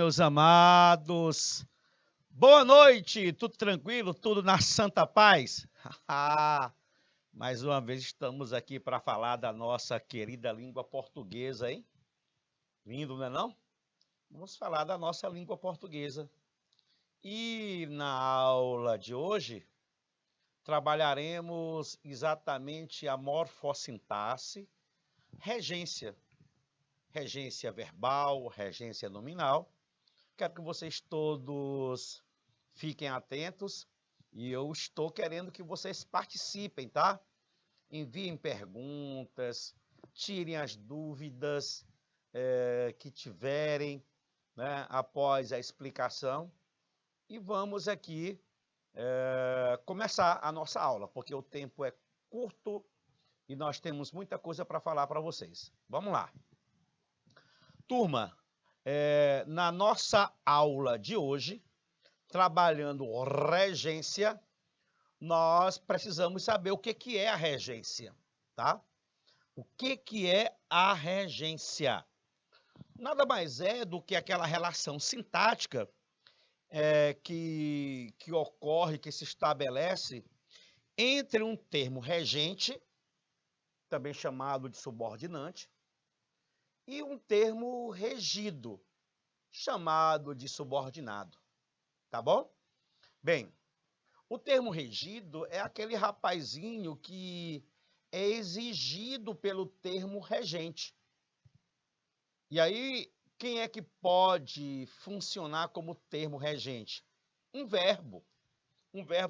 meus amados. Boa noite, tudo tranquilo? Tudo na santa paz? Mais uma vez estamos aqui para falar da nossa querida língua portuguesa, hein? Lindo, não é não? Vamos falar da nossa língua portuguesa. E na aula de hoje, trabalharemos exatamente a morfossintaxe, regência. Regência verbal, regência nominal. Quero que vocês todos fiquem atentos e eu estou querendo que vocês participem, tá? Enviem perguntas, tirem as dúvidas que tiverem, né, após a explicação. E vamos aqui começar a nossa aula, porque o tempo é curto e nós temos muita coisa para falar para vocês. Vamos lá. Turma, na nossa aula de hoje, trabalhando regência, nós precisamos saber o que é a regência, tá? O que é a regência? Nada mais é do que aquela relação sintática que ocorre, que se estabelece entre um termo regente, também chamado de subordinante, e um termo regido, chamado de subordinado, tá bom? Bem, o termo regido é aquele rapazinho que é exigido pelo termo regente. E aí, quem é que pode funcionar como termo regente? Um verbo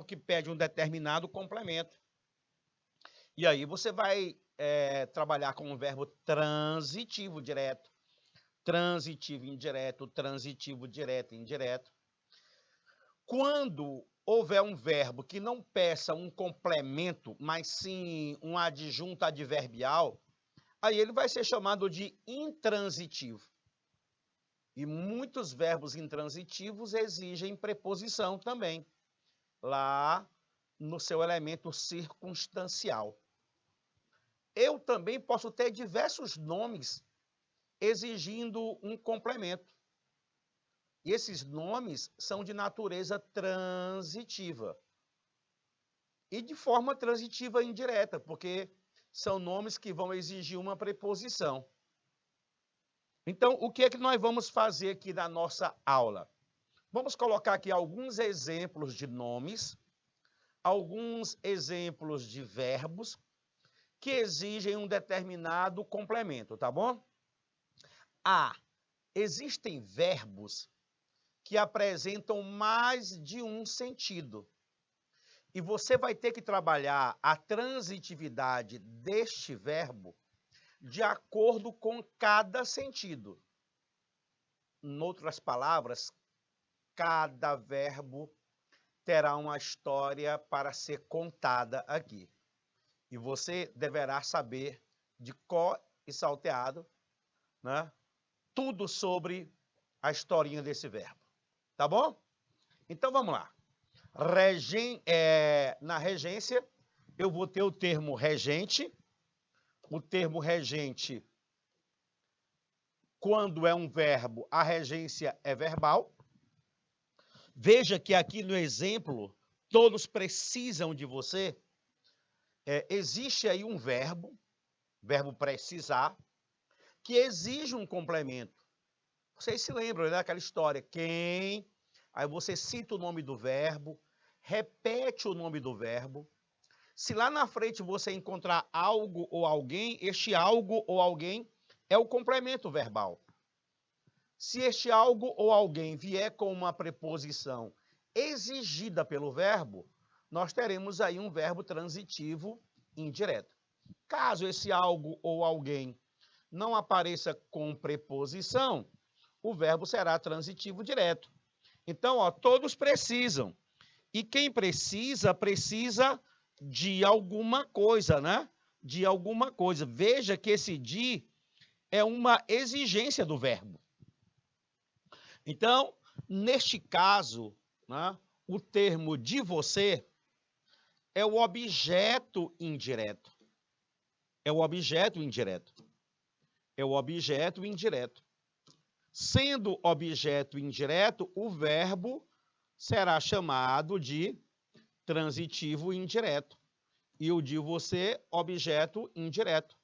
que pede um determinado complemento. E aí você vai trabalhar com um verbo transitivo direto, transitivo indireto, transitivo direto e indireto. Quando houver um verbo que não peça um complemento, mas sim um adjunto adverbial, aí ele vai ser chamado de intransitivo. E muitos verbos intransitivos exigem preposição também, lá no seu elemento circunstancial. Eu também posso ter diversos nomes exigindo um complemento. E esses nomes são de natureza transitiva. E de forma transitiva indireta, porque são nomes que vão exigir uma preposição. Então, o que é que nós vamos fazer aqui na nossa aula? Vamos colocar aqui alguns exemplos de nomes, alguns exemplos de verbos que exigem um determinado complemento, tá bom? Existem verbos que apresentam mais de um sentido. E você vai ter que trabalhar a transitividade deste verbo de acordo com cada sentido. Em outras palavras, cada verbo terá uma história para ser contada aqui. E você deverá saber de cor e salteado, né, tudo sobre a historinha desse verbo. Tá bom? Então vamos lá. Na regência, eu vou ter o termo regente. O termo regente, quando é um verbo, a regência é verbal. Veja que aqui no exemplo, todos precisam de você. Existe aí um verbo precisar, que exige um complemento. Vocês se lembram daquela história? Quem? Aí você cita o nome do verbo, repete o nome do verbo. Se lá na frente você encontrar algo ou alguém, este algo ou alguém é o complemento verbal. Se este algo ou alguém vier com uma preposição exigida pelo verbo, nós teremos aí um verbo transitivo indireto. Caso esse algo ou alguém não apareça com preposição, o verbo será transitivo direto. Então, todos precisam. E quem precisa, precisa de alguma coisa, né? De alguma coisa. Veja que esse de é uma exigência do verbo. Então, neste caso, né, o termo de você é o objeto indireto. É o objeto indireto. É o objeto indireto. Sendo objeto indireto, o verbo será chamado de transitivo indireto. E o de você, objeto indireto.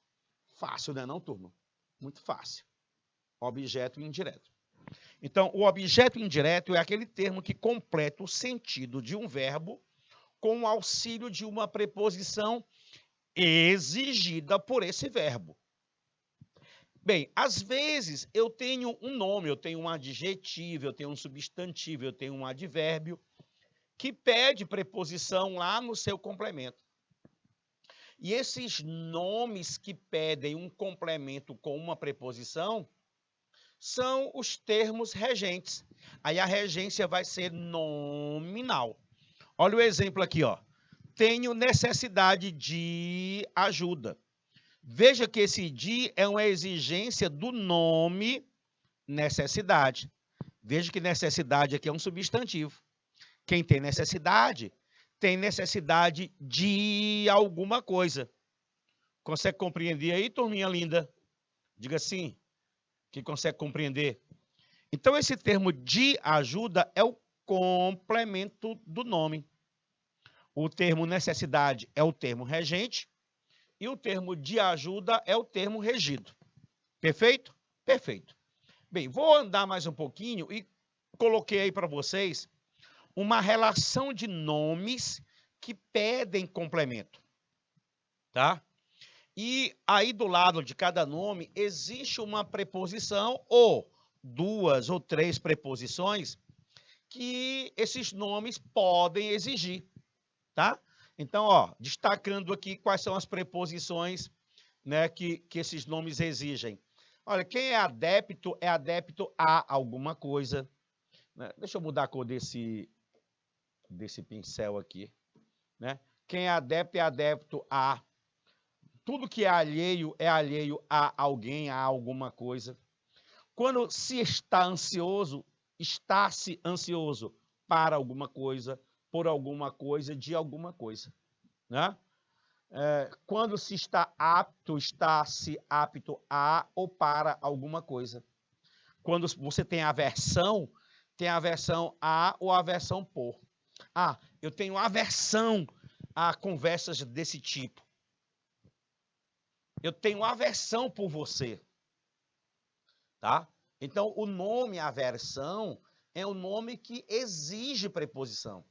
Fácil, né, não, turma? Muito fácil. Objeto indireto. Então, o objeto indireto é aquele termo que completa o sentido de um verbo com o auxílio de uma preposição exigida por esse verbo. Bem, às vezes eu tenho um nome, eu tenho um adjetivo, eu tenho um substantivo, eu tenho um advérbio que pede preposição lá no seu complemento. E esses nomes que pedem um complemento com uma preposição são os termos regentes. Aí a regência vai ser nominal. Olha o exemplo aqui, ó. Tenho necessidade de ajuda. Veja que esse de é uma exigência do nome necessidade. Veja que necessidade aqui é um substantivo. Quem tem necessidade de alguma coisa. Consegue compreender aí, turminha linda? Diga sim, que consegue compreender. Então, esse termo de ajuda é o complemento do nome. O termo necessidade é o termo regente e o termo de ajuda é o termo regido. Perfeito? Perfeito. Bem, vou andar mais um pouquinho e coloquei aí para vocês uma relação de nomes que pedem complemento, tá? E aí do lado de cada nome existe uma preposição ou 2 ou 3 preposições que esses nomes podem exigir, tá? Então, ó, destacando aqui quais são as preposições, né, que esses nomes exigem. Olha, quem é adepto a alguma coisa, né? Deixa eu mudar a cor desse pincel aqui, né? Quem é adepto a. Tudo que é alheio a alguém, a alguma coisa. Quando se está ansioso, está-se ansioso para alguma coisa, por alguma coisa, de alguma coisa, né? Quando se está apto, está-se apto a ou para alguma coisa. Quando você tem aversão a ou aversão por. Ah, eu tenho aversão a conversas desse tipo. Eu tenho aversão por você, tá? Então, o nome aversão é um nome que exige preposição.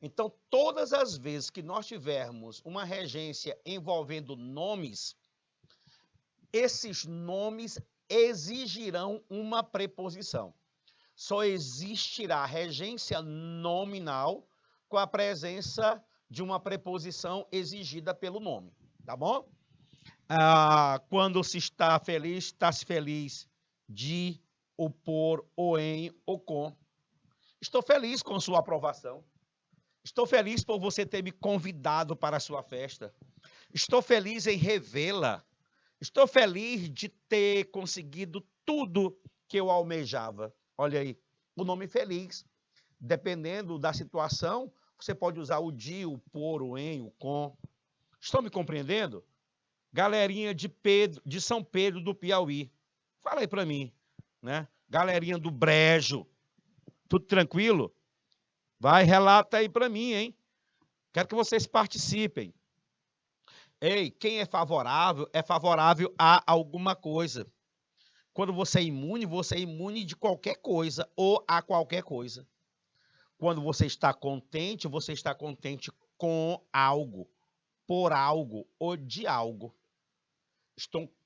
Então, todas as vezes que nós tivermos uma regência envolvendo nomes, esses nomes exigirão uma preposição. Só existirá regência nominal com a presença de uma preposição exigida pelo nome, tá bom? Quando se está-se feliz de, ou por, ou em, ou com. Estou feliz com sua aprovação. Estou feliz por você ter me convidado para a sua festa. Estou feliz em revê-la. Estou feliz de ter conseguido tudo que eu almejava. Olha aí, o nome feliz. Dependendo da situação, você pode usar o de, o por, o em, o com. Estão me compreendendo? Galerinha de São Pedro do Piauí. Fala aí para mim, né? Galerinha do Brejo. Tudo tranquilo? Vai, relata aí para mim, hein? Quero que vocês participem. Ei, quem é favorável a alguma coisa. Quando você é imune de qualquer coisa ou a qualquer coisa. Quando você está contente com algo, por algo ou de algo.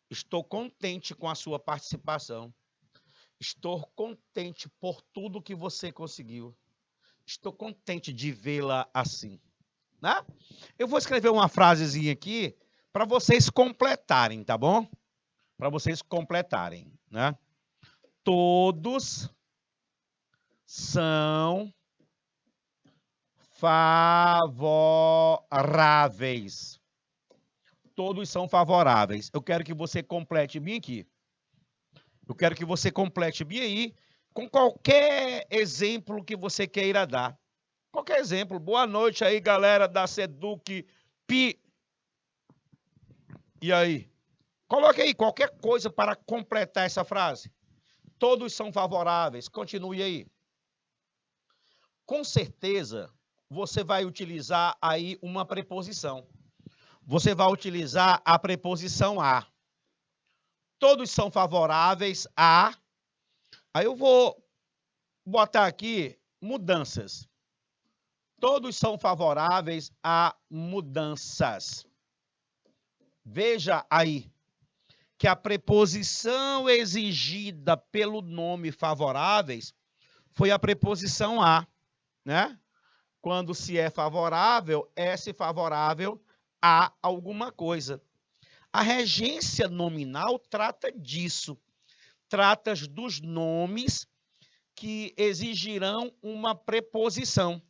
Estou contente com a sua participação. Estou contente por tudo que você conseguiu. Estou contente de vê-la assim, né? Eu vou escrever uma frasezinha aqui para vocês completarem, tá bom? Para vocês completarem, né? Todos são favoráveis. Todos são favoráveis. Eu quero que você complete bem aqui. Eu quero que você complete bem aí com qualquer exemplo que você queira dar. Qualquer exemplo. Boa noite aí, galera da Seduc Pi. E aí? Coloque aí qualquer coisa para completar essa frase. Todos são favoráveis. Continue aí. Com certeza, você vai utilizar aí uma preposição. Você vai utilizar a preposição a. Todos são favoráveis a. Aí eu vou botar aqui mudanças. Todos são favoráveis a mudanças. Veja aí que a preposição exigida pelo nome favoráveis foi a preposição a, né? Quando se é favorável, é-se favorável a alguma coisa. A regência nominal trata disso. Trata dos nomes que exigirão uma preposição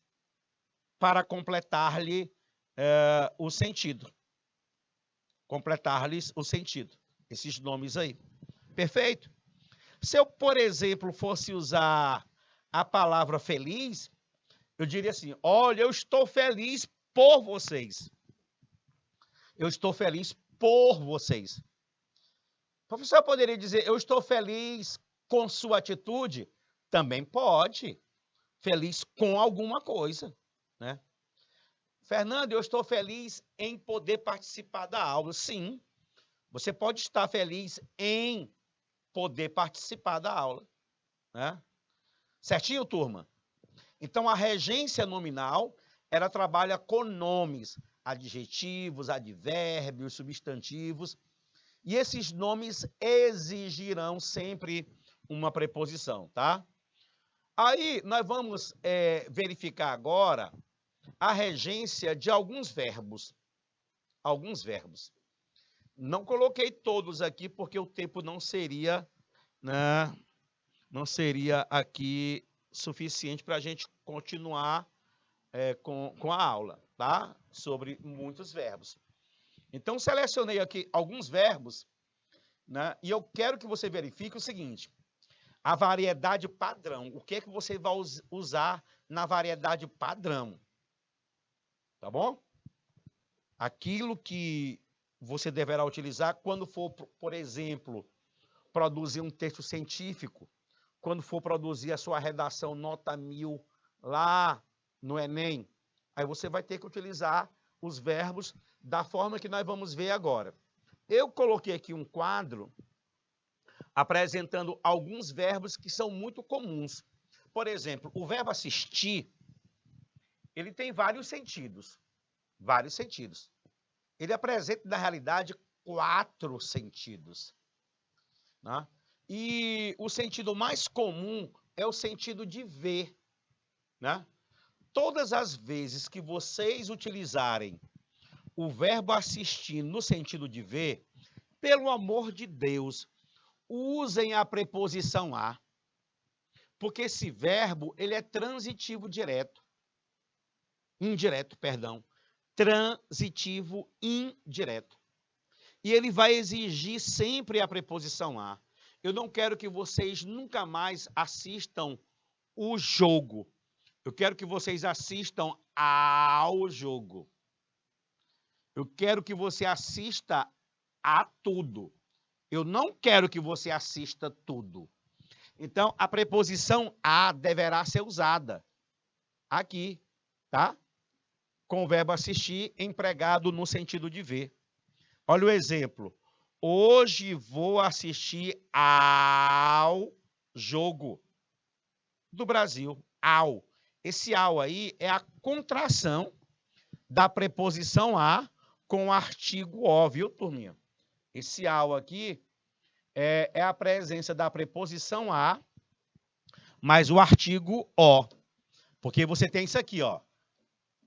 para completar-lhe o sentido. Completar-lhes o sentido. Esses nomes aí. Perfeito? Se eu, por exemplo, fosse usar a palavra feliz, eu diria assim, olha, eu estou feliz por vocês. Eu estou feliz por vocês. O professor poderia dizer, eu estou feliz com sua atitude? Também pode. Feliz com alguma coisa, né? Fernando, eu estou feliz em poder participar da aula. Sim, você pode estar feliz em poder participar da aula, né? Certinho, turma? Então, a regência nominal, ela trabalha com nomes, adjetivos, advérbios, substantivos, e esses nomes exigirão sempre uma preposição, tá? Aí, nós vamos verificar agora a regência de alguns verbos. Alguns verbos. Não coloquei todos aqui porque o tempo não seria, né, não seria aqui suficiente para a gente continuar com a aula, tá? Sobre muitos verbos. Então, selecionei aqui alguns verbos, né? E eu quero que você verifique o seguinte. A variedade padrão. O que é que você vai usar na variedade padrão? Tá bom? Aquilo que você deverá utilizar quando for, por exemplo, produzir um texto científico, quando for produzir a sua redação nota 1000 lá no Enem, aí você vai ter que utilizar os verbos da forma que nós vamos ver agora. Eu coloquei aqui um quadro apresentando alguns verbos que são muito comuns. Por exemplo, o verbo assistir, ele tem vários sentidos. Vários sentidos. Ele apresenta, na realidade, 4 sentidos. Né? E o sentido mais comum é o sentido de ver. Né? Todas as vezes que vocês utilizarem o verbo assistir no sentido de ver, pelo amor de Deus, usem a preposição a, porque esse verbo ele é transitivo indireto, transitivo indireto. E ele vai exigir sempre a preposição a. Eu não quero que vocês nunca mais assistam o jogo. Eu quero que vocês assistam ao jogo. Eu quero que você assista a tudo. Eu não quero que você assista tudo. Então, a preposição a deverá ser usada aqui, tá? Com o verbo assistir empregado no sentido de ver. Olha o exemplo. Hoje vou assistir ao jogo do Brasil. Ao. Esse ao aí é a contração da preposição a com o artigo o, viu, turminha? Esse ao aqui é a presença da preposição a mais o artigo o. Porque você tem isso aqui, ó.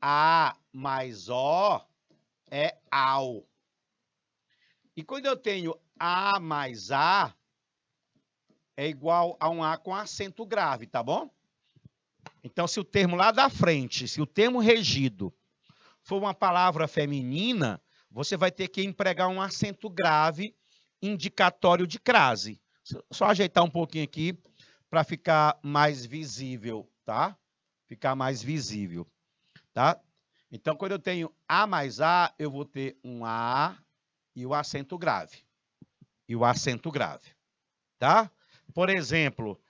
A mais o é ao. E quando eu tenho a mais a, é igual a um a com acento grave, tá bom? Então, se o termo lá da frente, se o termo regido for uma palavra feminina, você vai ter que empregar um acento grave indicatório de crase. Só ajeitar um pouquinho aqui para ficar mais visível, tá? Ficar mais visível, tá? Então, quando eu tenho a mais a, eu vou ter um a e o acento grave. E o acento grave, tá? Por exemplo,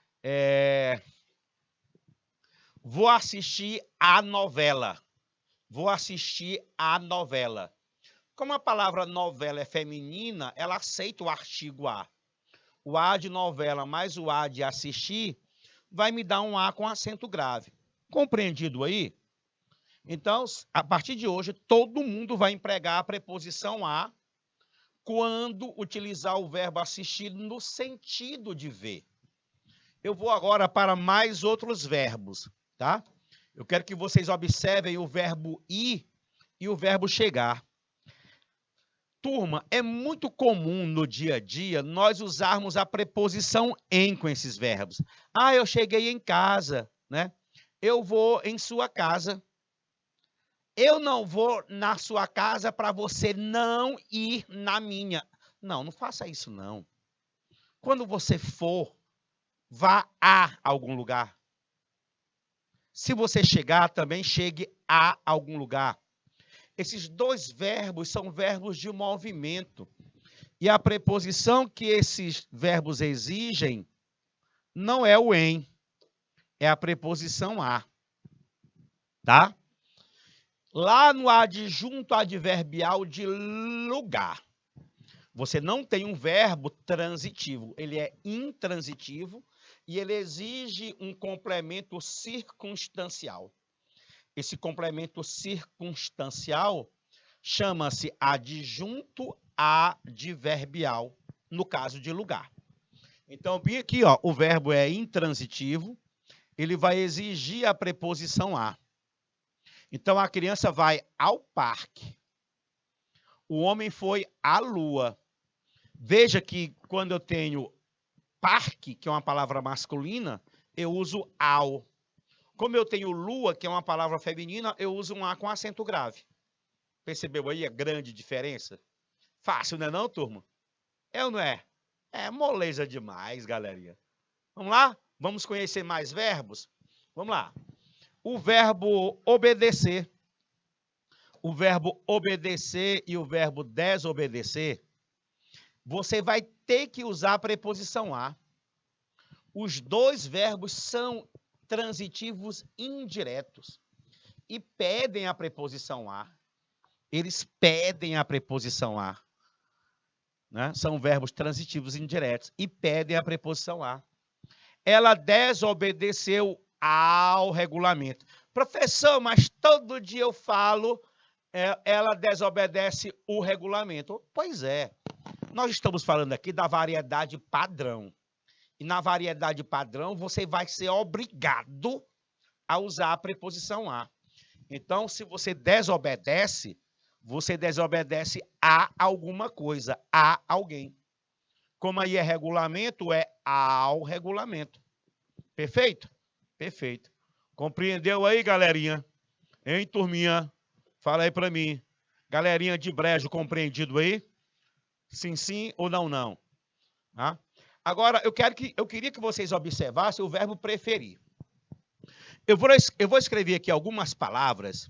vou assistir a novela. Vou assistir a novela. Como a palavra novela é feminina, ela aceita o artigo A. O A de novela mais o A de assistir vai me dar um A com acento grave. Compreendido aí? Então, a partir de hoje, todo mundo vai empregar a preposição a quando utilizar o verbo assistir no sentido de ver. Eu vou agora para mais outros verbos, tá? Eu quero que vocês observem o verbo ir e o verbo chegar. Turma, é muito comum no dia a dia nós usarmos a preposição em com esses verbos. Ah, eu cheguei em casa, né? Eu vou em sua casa. Eu não vou na sua casa para você não ir na minha. Não, não faça isso não. Quando você for, vá a algum lugar. Se você chegar, também chegue a algum lugar. Esses dois verbos são verbos de movimento. E a preposição que esses verbos exigem não é o em, é a preposição a. Tá? Lá no adjunto adverbial de lugar, você não tem um verbo transitivo, ele é intransitivo e ele exige um complemento circunstancial. Esse complemento circunstancial chama-se adjunto adverbial, no caso de lugar. Então, bem aqui, ó, o verbo é intransitivo, ele vai exigir a preposição a. Então, a criança vai ao parque. O homem foi à lua. Veja que quando eu tenho parque, que é uma palavra masculina, eu uso ao. Como eu tenho lua, que é uma palavra feminina, eu uso um A com acento grave. Percebeu aí a grande diferença? Fácil, não é não, turma? É ou não é? É moleza demais, galerinha. Vamos lá? Vamos conhecer mais verbos? Vamos lá. O verbo obedecer. O verbo obedecer e o verbo desobedecer, você vai ter que usar a preposição a. Os dois verbos são transitivos indiretos e pedem a preposição a. Eles pedem a preposição a. Né? São verbos transitivos indiretos e pedem a preposição a. Ela desobedeceu ao regulamento. Professor, mas todo dia eu falo, ela desobedece o regulamento. Pois é. Nós estamos falando aqui da variedade padrão. E na variedade padrão, você vai ser obrigado a usar a preposição a. Então, se você desobedece a alguma coisa, a alguém. Como aí é regulamento, é ao regulamento. Perfeito? Perfeito. Compreendeu aí, galerinha? Hein, turminha? Fala aí para mim. Galerinha de Brejo, compreendido aí? Sim, sim ou não, não? Tá? Agora, eu queria que vocês observassem o verbo preferir. Eu vou escrever aqui algumas palavras,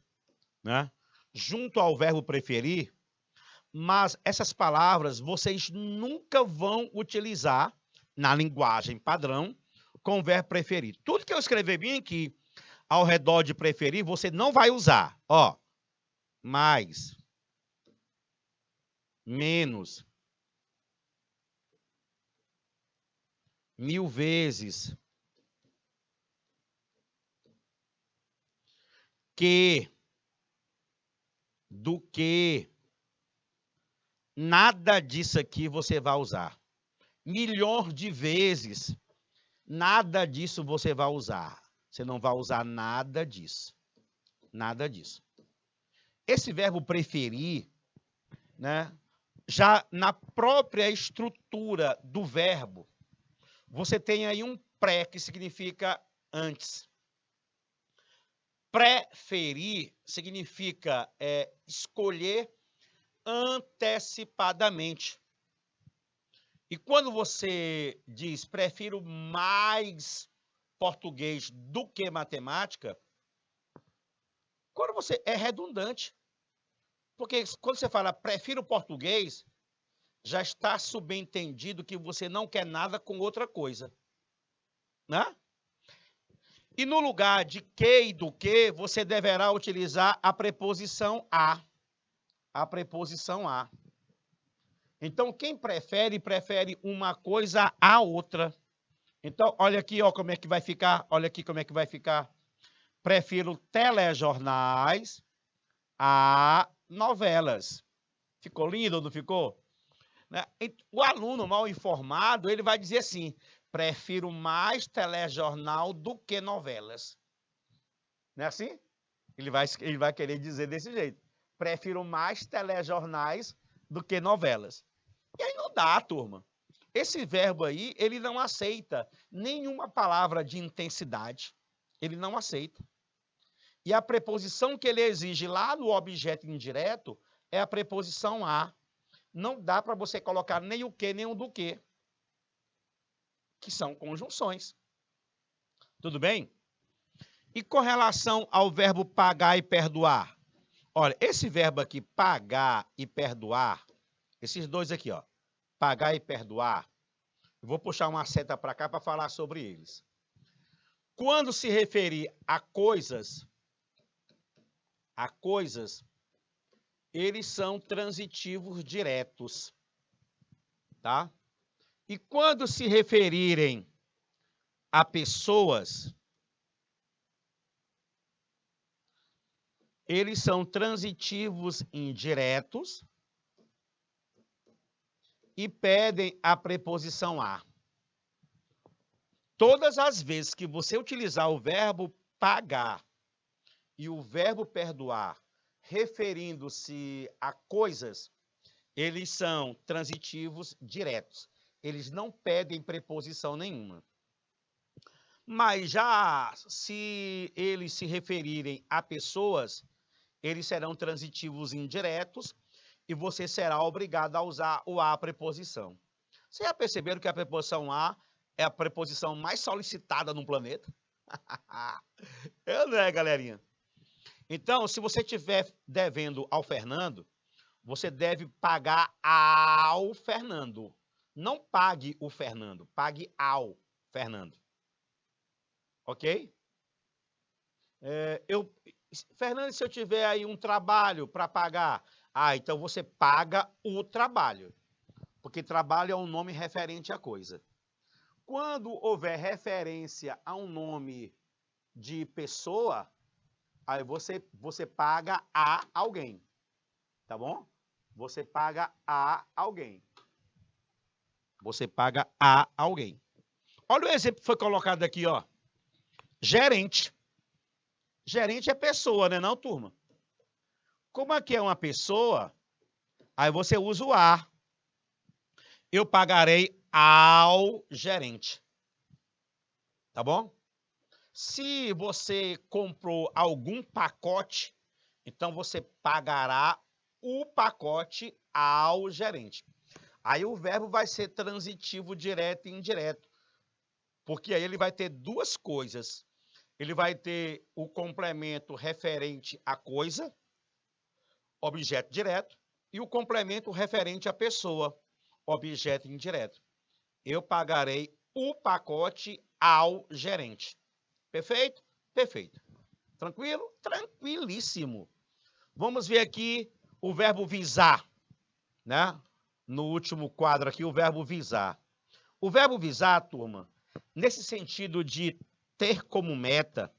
né, junto ao verbo preferir, mas essas palavras vocês nunca vão utilizar na linguagem padrão com o verbo preferir. Tudo que eu escrever bem aqui ao redor de preferir, você não vai usar. Ó, mais, menos, 1000 vezes, que, do que, nada disso aqui você vai usar. Milhões de vezes, nada disso você vai usar. Você não vai usar nada disso. Nada disso. Esse verbo preferir, né, já na própria estrutura do verbo, você tem aí um pré, que significa antes. Preferir significa escolher antecipadamente. E quando você diz prefiro mais português do que matemática, quando você é redundante. Porque quando você fala prefiro português, já está subentendido que você não quer nada com outra coisa. né? E no lugar de que e do que, você deverá utilizar a preposição a. A preposição a. Então, quem prefere, prefere uma coisa à outra. Então, olha aqui, ó, como é que vai ficar. Olha aqui como é que vai ficar. Prefiro telejornais a novelas. Ficou lindo ou não ficou? Né? O aluno mal informado, ele vai dizer assim, prefiro mais telejornal do que novelas. Não é assim? Ele vai querer dizer desse jeito. Prefiro mais telejornais do que novelas. E aí não dá, turma. Esse verbo aí, ele não aceita nenhuma palavra de intensidade. Ele não aceita. E a preposição que ele exige lá no objeto indireto é a preposição a. Não dá para você colocar nem o que, nem o do que são conjunções. Tudo bem? E com relação ao verbo pagar e perdoar? Olha, esse verbo aqui, pagar e perdoar, esses dois aqui, ó, pagar e perdoar, eu vou puxar uma seta para cá para falar sobre eles. Quando se referir a coisas, eles são transitivos diretos, tá? E quando se referirem a pessoas, eles são transitivos indiretos e pedem a preposição a. Todas as vezes que você utilizar o verbo pagar e o verbo perdoar, referindo-se a coisas, eles são transitivos diretos. Eles não pedem preposição nenhuma. Mas já se eles se referirem a pessoas, eles serão transitivos indiretos e você será obrigado a usar o a preposição. Vocês já perceberam que a preposição a é a preposição mais solicitada no planeta? Não é, galerinha? Então, se você estiver devendo ao Fernando, você deve pagar ao Fernando. Não pague o Fernando, pague ao Fernando. Ok? Fernando, se eu tiver aí um trabalho para pagar, então você paga o trabalho, porque trabalho é um nome referente à coisa. Quando houver referência a um nome de pessoa, aí você paga a alguém, tá bom? Você paga a alguém. Você paga a alguém. Olha o exemplo que foi colocado aqui, ó. Gerente. Gerente é pessoa, né, não, turma? Como aqui é uma pessoa, aí você usa o a. Eu pagarei ao gerente. Tá bom? Se você comprou algum pacote, então você pagará o pacote ao gerente. Aí o verbo vai ser transitivo direto e indireto, porque aí ele vai ter duas coisas. Ele vai ter o complemento referente à coisa, objeto direto, e o complemento referente à pessoa, objeto indireto. Eu pagarei o pacote ao gerente. Perfeito? Perfeito. Tranquilo? Tranquilíssimo. Vamos ver aqui o verbo visar, né? No último quadro aqui, o verbo visar. O verbo visar, turma, nesse sentido de ter como meta,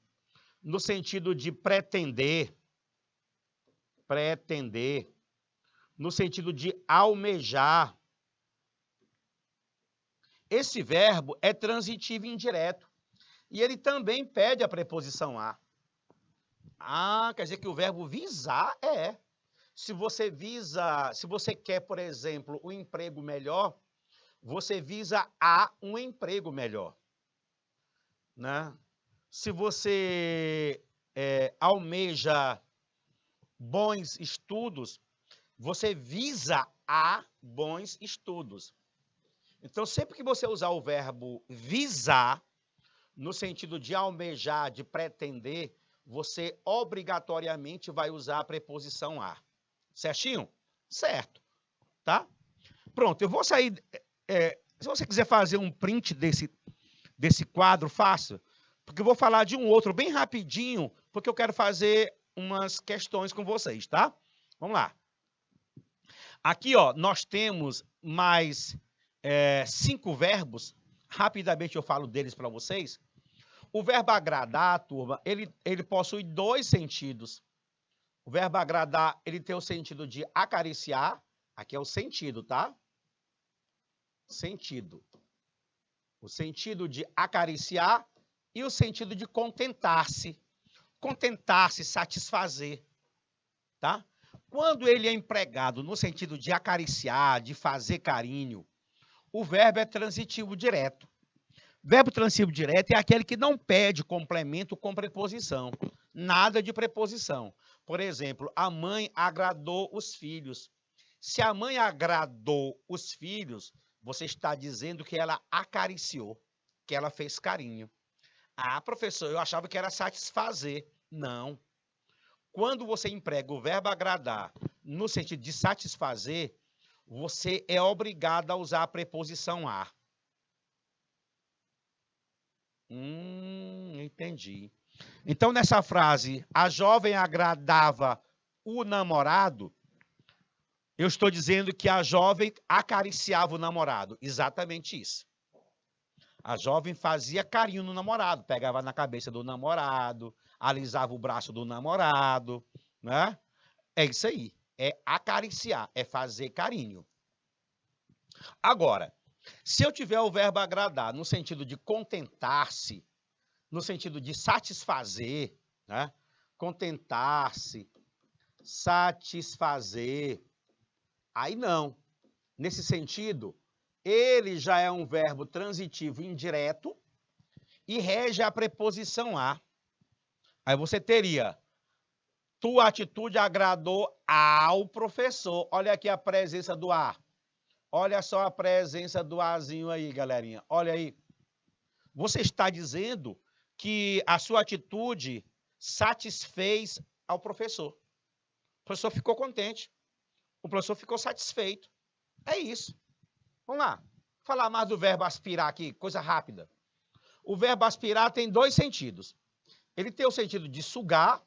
no sentido de pretender, no sentido de almejar. Esse verbo é transitivo indireto e ele também pede a preposição a. Quer dizer que o verbo visar é. Se você quer, por exemplo, um emprego melhor, você visa a um emprego melhor, né? Se você almeja bons estudos, você visa a bons estudos. Então, sempre que você usar o verbo visar, no sentido de almejar, de pretender, você obrigatoriamente vai usar a preposição a. Certinho? Certo. Tá? Pronto, eu vou sair... se você quiser fazer um print desse quadro fácil? Porque eu vou falar de um outro bem rapidinho, porque eu quero fazer umas questões com vocês, tá? Vamos lá. Aqui, ó, nós temos mais 5 verbos. Rapidamente eu falo deles para vocês. O verbo agradar, turma, ele possui 2 sentidos. O verbo agradar, ele tem o sentido de acariciar. Aqui é o sentido, tá? Sentido. O sentido de acariciar e o sentido de contentar-se. Contentar-se, satisfazer, tá? Quando ele é empregado no sentido de acariciar, de fazer carinho, o verbo é transitivo direto. Verbo transitivo direto é aquele que não pede complemento com preposição. Nada de preposição. Por exemplo, a mãe agradou os filhos. Se a mãe agradou os filhos, você está dizendo que ela acariciou, que ela fez carinho. Ah, professor, eu achava que era satisfazer. Não. Quando você emprega o verbo agradar no sentido de satisfazer, você é obrigado a usar a preposição a. Entendi. Então, nessa frase, a jovem agradava o namorado, eu estou dizendo que a jovem acariciava o namorado. Exatamente isso. A jovem fazia carinho no namorado, pegava na cabeça do namorado, alisava o braço do namorado, né? É isso aí. É acariciar, é fazer carinho. Agora, se eu tiver o verbo agradar no sentido de contentar-se, no sentido de satisfazer, né? Contentar-se, satisfazer. Aí não. Nesse sentido, ele já é um verbo transitivo indireto e rege a preposição a. Aí você teria: tua atitude agradou ao professor. Olha aqui a presença do a. Olha só a presença do azinho aí, galerinha. Olha aí. Você está dizendo que a sua atitude satisfez ao professor. O professor ficou contente. O professor ficou satisfeito. É isso. Vamos lá. Vou falar mais do verbo aspirar aqui, coisa rápida. O verbo aspirar tem 2 sentidos. Ele tem o sentido de sugar,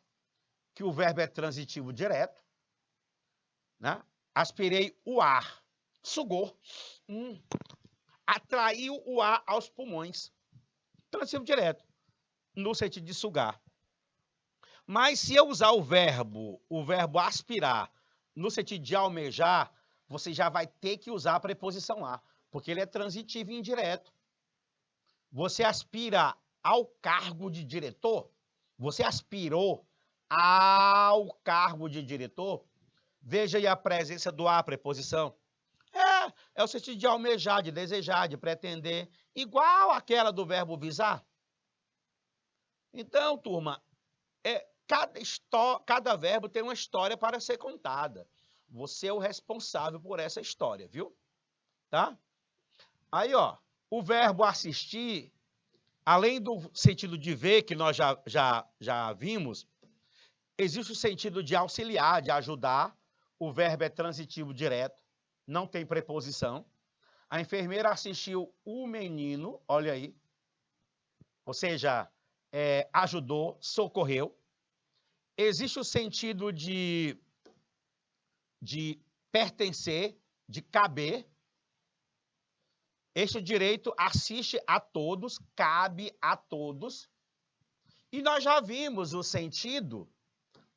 que o verbo é transitivo direto, né? Aspirei o ar. Sugou. Atraiu o ar aos pulmões. Transitivo direto, no sentido de sugar. Mas se eu usar o verbo aspirar, no sentido de almejar, você já vai ter que usar a preposição a, porque ele é transitivo e indireto. Você aspira ao cargo de diretor? Você aspirou ao cargo de diretor? Veja aí a presença do a, preposição. É o sentido de almejar, de desejar, de pretender, igual aquela do verbo visar. Então, turma, cada verbo tem uma história para ser contada. Você é o responsável por essa história, viu? Tá? Aí, ó, o verbo assistir, além do sentido de ver, que nós já vimos, existe o sentido de auxiliar, de ajudar. O verbo é transitivo direto, não tem preposição. A enfermeira assistiu o menino, olha aí, ou seja, ajudou, socorreu. Existe o sentido de pertencer, de caber. Este direito assiste a todos, cabe a todos. E nós já vimos o sentido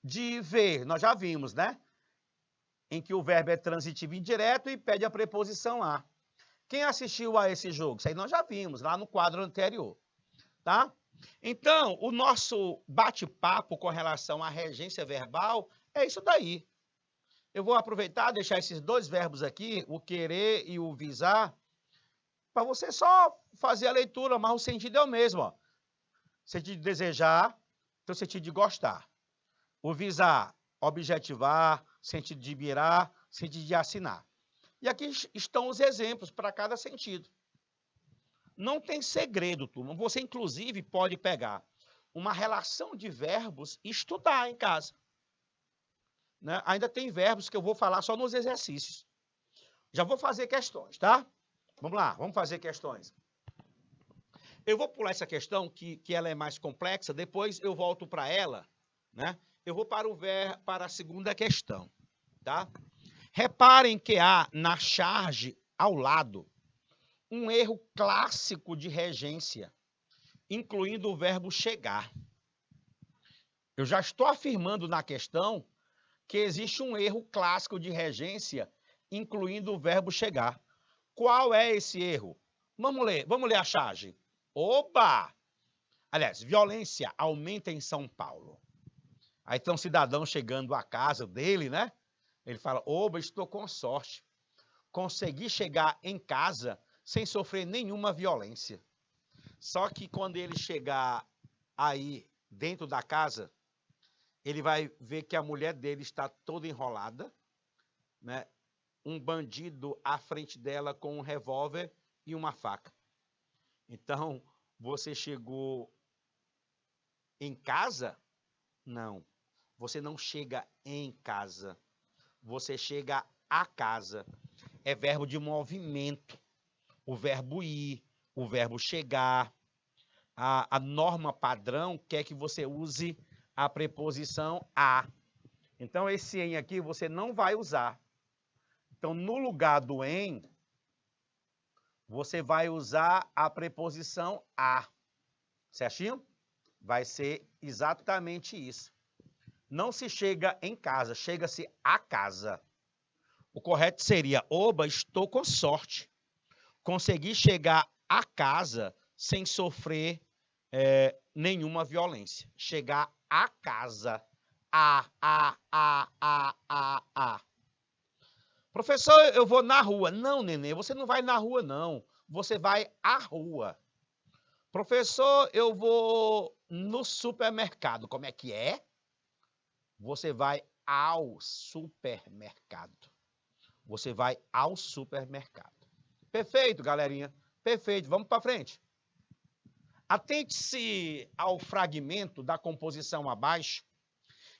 de ver, nós já vimos, né? Em que o verbo é transitivo indireto e pede a preposição a. Quem assistiu a esse jogo? Isso aí nós já vimos lá no quadro anterior, tá? Então, o nosso bate-papo com relação à regência verbal é isso daí. Eu vou aproveitar e deixar esses 2 verbos aqui, o querer e o visar, para você só fazer a leitura, mas o sentido é o mesmo. Ó. Sentido de desejar, tem o sentido de gostar. O visar, objetivar, sentido de mirar, sentido de assinar. E aqui estão os exemplos para cada sentido. Não tem segredo, turma. Você, inclusive, pode pegar uma relação de verbos e estudar em casa. Né? Ainda tem verbos que eu vou falar só nos exercícios. Já vou fazer questões, tá? Vamos lá, vamos fazer questões. Eu vou pular essa questão, que ela é mais complexa, depois eu volto para ela, né? Eu vou para a segunda questão, tá? Reparem que há na charge ao lado um erro clássico de regência, incluindo o verbo chegar. Eu já estou afirmando na questão que existe um erro clássico de regência, incluindo o verbo chegar. Qual é esse erro? Vamos ler a charge. Oba! Aliás, violência aumenta em São Paulo. Aí tem um cidadão chegando à casa dele, né? Ele fala, oba, estou com sorte. Consegui chegar em casa sem sofrer nenhuma violência. Só que quando ele chegar aí dentro da casa, ele vai ver que a mulher dele está toda enrolada, né? Um bandido à frente dela com um revólver e uma faca. Então, você chegou em casa? Não. Você não chega em casa. Você chega a casa. É verbo de movimento. O verbo ir, o verbo chegar. A norma padrão quer que você use a preposição a. Então, esse em aqui você não vai usar. Então, no lugar do em, você vai usar a preposição a. Certinho? Vai ser exatamente isso. Não se chega em casa, chega-se a casa. O correto seria, oba, estou com sorte. Consegui chegar a casa sem sofrer nenhuma violência. Chegar a casa. A. Professor, eu vou na rua. Não, neném, você não vai na rua, não. Você vai à rua. Professor, eu vou no supermercado. Como é que é? Você vai ao supermercado. Você vai ao supermercado. Perfeito, galerinha. Perfeito. Vamos para frente. Atente-se ao fragmento da composição abaixo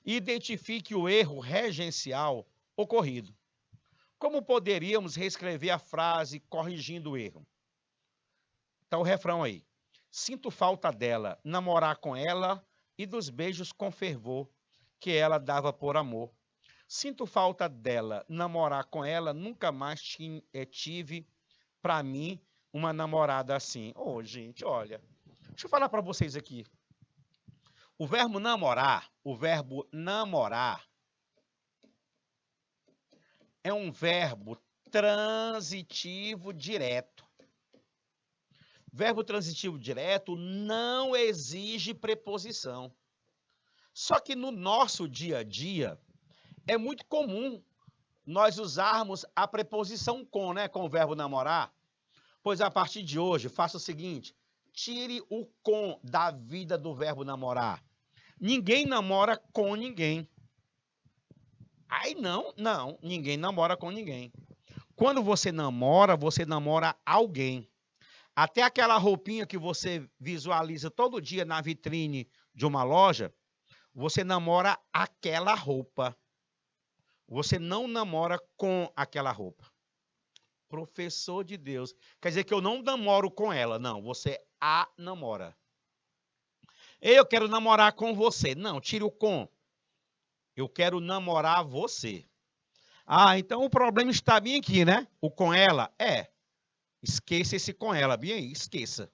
e identifique o erro regencial ocorrido. Como poderíamos reescrever a frase corrigindo o erro? Tá o refrão aí. Sinto falta dela, namorar com ela e dos beijos com fervor que ela dava por amor. Sinto falta dela, namorar com ela, nunca mais tive para mim uma namorada assim. Ô, gente, olha, deixa eu falar para vocês aqui. O verbo namorar é um verbo transitivo direto. Verbo transitivo direto não exige preposição. Só que no nosso dia a dia, é muito comum nós usarmos a preposição com, né? Com o verbo namorar. Pois a partir de hoje, faça o seguinte, tire o com da vida do verbo namorar. Ninguém namora com ninguém. Aí não, ninguém namora com ninguém. Quando você namora alguém. Até aquela roupinha que você visualiza todo dia na vitrine de uma loja, você namora aquela roupa. Você não namora com aquela roupa. Professor de Deus. Quer dizer que eu não namoro com ela. Não, você a namora. Eu quero namorar com você. Não, tire o com. Eu quero namorar você. Ah, então o problema está bem aqui, né? O com ela é. Esqueça esse com ela, bem aí, esqueça.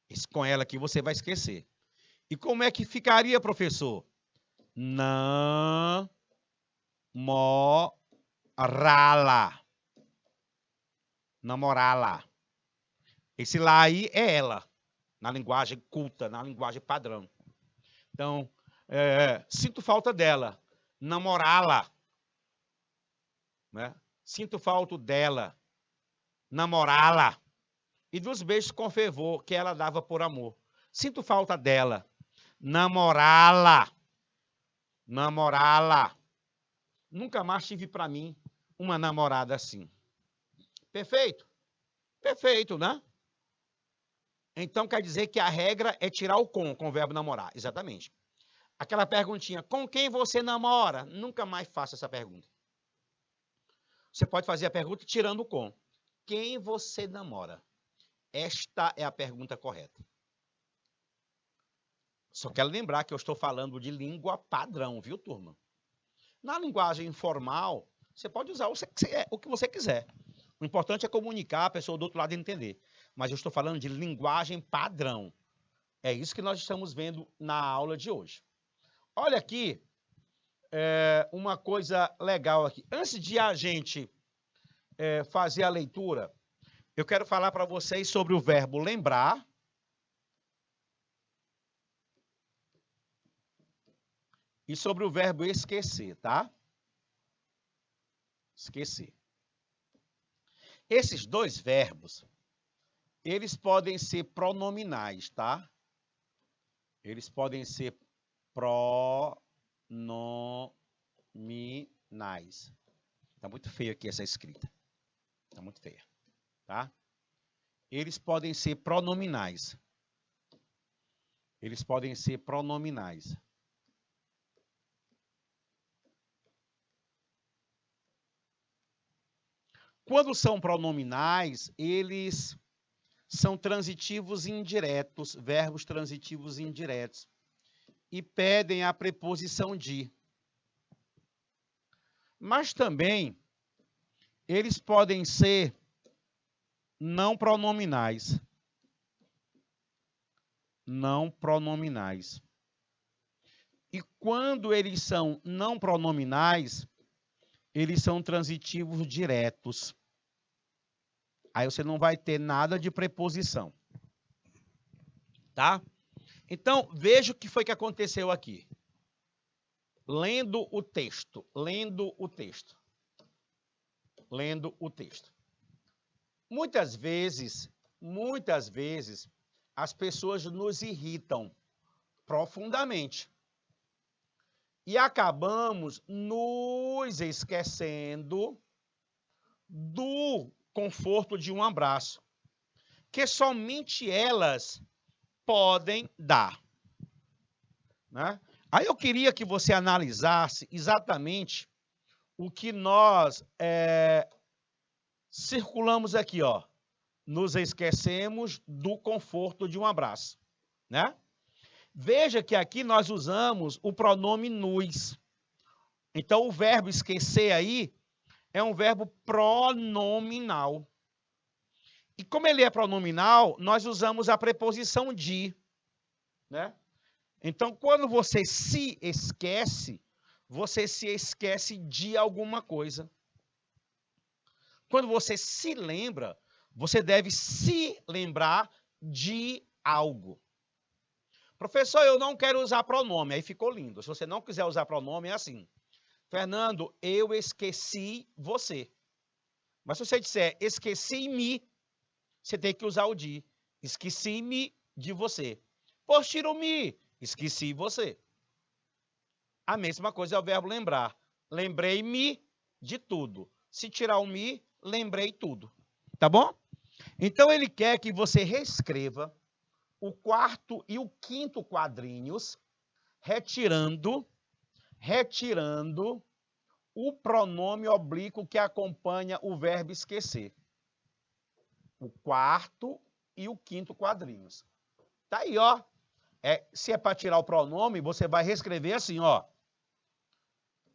Esse com ela aqui você vai esquecer. E como é que ficaria, professor? Namorá-la. Namorá-la. Esse lá aí é ela, na linguagem culta, na linguagem padrão. Então, sinto falta dela. Namorá-la. Né? Sinto falta dela. Namorá-la. E dos beijos com fervor que ela dava por amor. Sinto falta dela. Namorá-la. Namorá-la. Nunca mais tive para mim uma namorada assim. Perfeito? Perfeito, né? Então quer dizer que a regra é tirar o com o verbo namorar. Exatamente. Aquela perguntinha, com quem você namora? Nunca mais faça essa pergunta. Você pode fazer a pergunta tirando o com. Quem você namora? Esta é a pergunta correta. Só quero lembrar que eu estou falando de língua padrão, viu, turma? Na linguagem informal, você pode usar o que você quiser. O importante é comunicar, a pessoa do outro lado entender. Mas eu estou falando de linguagem padrão. É isso que nós estamos vendo na aula de hoje. Olha aqui, uma coisa legal aqui. Antes de a gente fazer a leitura, eu quero falar para vocês sobre o verbo lembrar e sobre o verbo esquecer, tá? Esquecer. Esses dois verbos, eles podem ser pronominais, tá? Eles podem ser pronominais. Tá muito feio aqui essa escrita. Tá muito feia, tá? Eles podem ser pronominais. Eles podem ser pronominais. Quando são pronominais, eles são transitivos indiretos, verbos transitivos indiretos, e pedem a preposição de. Mas também, eles podem ser não pronominais. Não pronominais. E quando eles são não pronominais, eles são transitivos diretos. Aí você não vai ter nada de preposição. Tá? Então, veja o que foi que aconteceu aqui. Lendo o texto. Muitas vezes, as pessoas nos irritam profundamente. E acabamos nos esquecendo do conforto de um abraço, que somente elas podem dar. Né? Aí eu queria que você analisasse exatamente o que nós circulamos aqui, ó. Nos esquecemos do conforto de um abraço, né? Veja que aqui nós usamos o pronome nos. Então, o verbo esquecer aí é um verbo pronominal. E como ele é pronominal, nós usamos a preposição de, né? Então, quando você se esquece de alguma coisa. Quando você se lembra, você deve se lembrar de algo. Professor, eu não quero usar pronome. Aí ficou lindo. Se você não quiser usar pronome, é assim. Fernando, eu esqueci você. Mas se você disser esqueci-me, você tem que usar o de. Esqueci-me de você. Pois tira o me. Esqueci você. A mesma coisa é o verbo lembrar. Lembrei-me de tudo. Se tirar o me, lembrei tudo. Tá bom? Então, ele quer que você reescreva o quarto e o quinto quadrinhos, retirando o pronome oblíquo que acompanha o verbo esquecer. O quarto e o quinto quadrinhos. Tá aí, ó. Se é para tirar o pronome, você vai reescrever assim, ó.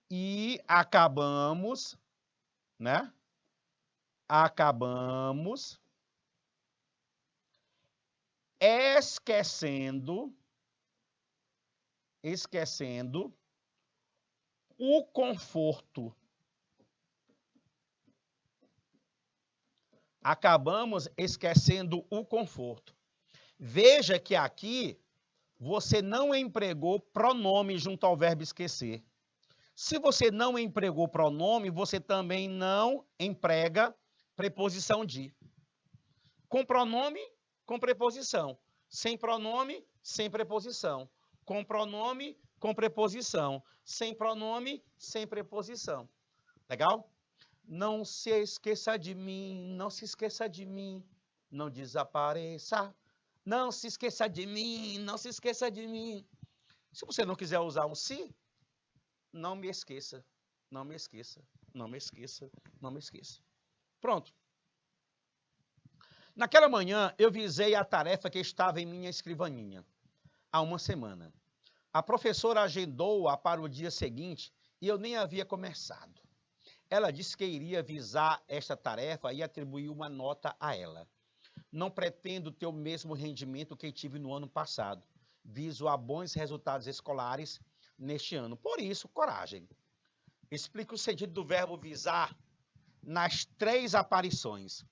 E acabamos, né? Acabamos esquecendo o conforto. Acabamos esquecendo o conforto. Veja que aqui você não empregou pronome junto ao verbo esquecer. Se você não empregou pronome, você também não emprega preposição de. Com pronome, com preposição. Sem pronome, sem preposição. Com pronome, com preposição. Sem pronome, sem preposição. Legal? Não se esqueça de mim, não se esqueça de mim, não desapareça. Não se esqueça de mim, não se esqueça de mim. Se você não quiser usar o se, não me esqueça, não me esqueça, não me esqueça, não me esqueça. Pronto. Naquela manhã, eu visei a tarefa que estava em minha escrivaninha. há uma semana. A professora agendou-a para o dia seguinte e eu nem havia começado. Ela disse que iria visar esta tarefa e atribuir uma nota a ela. Não pretendo ter o mesmo rendimento que tive no ano passado. Viso a bons resultados escolares neste ano. Por isso, coragem. Explica o sentido do verbo visar nas 3 aparições.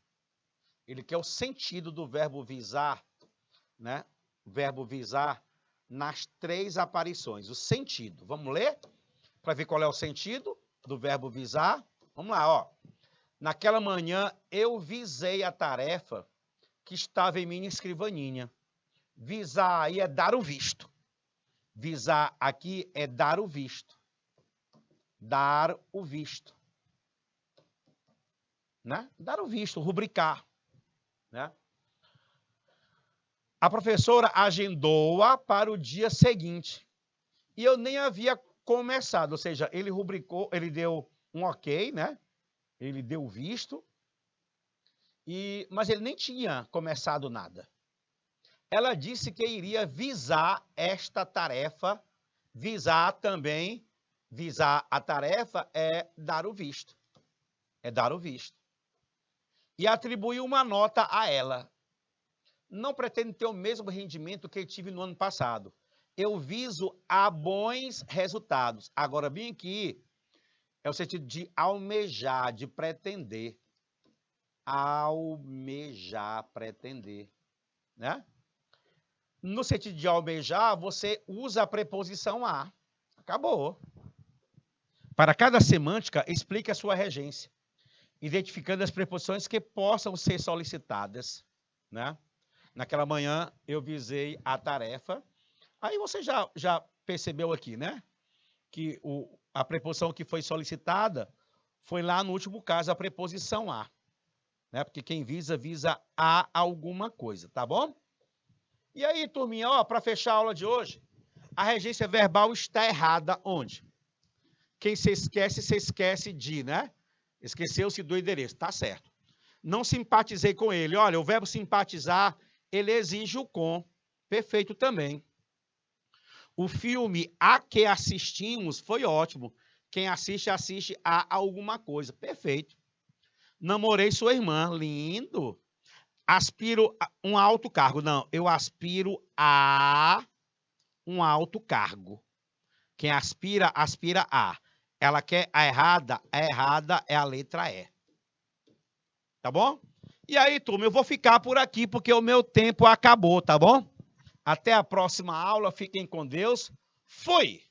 Ele quer o sentido do verbo visar, né? O verbo visar nas 3 aparições. O sentido. Vamos ler? Para ver qual é o sentido do verbo visar. Vamos lá, ó. Naquela manhã, eu visei a tarefa que estava em minha escrivaninha. Visar aí é dar o visto. Visar aqui é dar o visto. Dar o visto. Né? Dar o visto, rubricar. Né? A professora agendou-a para o dia seguinte. E eu nem havia começado, ou seja, ele rubricou, ele deu um ok, né? Ele deu o visto, mas ele nem tinha começado nada. Ela disse que iria visar esta tarefa, visar a tarefa é dar o visto. É dar o visto. E atribuiu uma nota a ela. Não pretendo ter o mesmo rendimento que tive no ano passado. Eu viso a bons resultados. Agora, bem aqui, é o sentido de almejar, de pretender. Almejar, pretender. Né? No sentido de almejar, você usa a preposição a. Acabou. Para cada semântica, explique a sua regência, identificando as preposições que possam ser solicitadas. Né? Naquela manhã, eu visei a tarefa. Aí você já percebeu aqui, né? Que a preposição que foi solicitada foi lá no último caso, a preposição a. Né? Porque quem visa a alguma coisa, tá bom? E aí, turminha, ó, para fechar a aula de hoje, a regência verbal está errada onde? Quem se esquece de, né? Esqueceu-se do endereço, tá certo. Não simpatizei com ele. Olha, o verbo simpatizar, ele exige o com. Perfeito também. O filme a que assistimos foi ótimo. Quem assiste, assiste a alguma coisa. Perfeito. Namorei sua irmã. Lindo. Aspiro a um alto cargo. Não, eu aspiro a um alto cargo. Quem aspira, aspira a. Ela quer a errada é a letra E. Tá bom? E aí, turma, eu vou ficar por aqui porque o meu tempo acabou, tá bom? Até a próxima aula. Fiquem com Deus. Fui!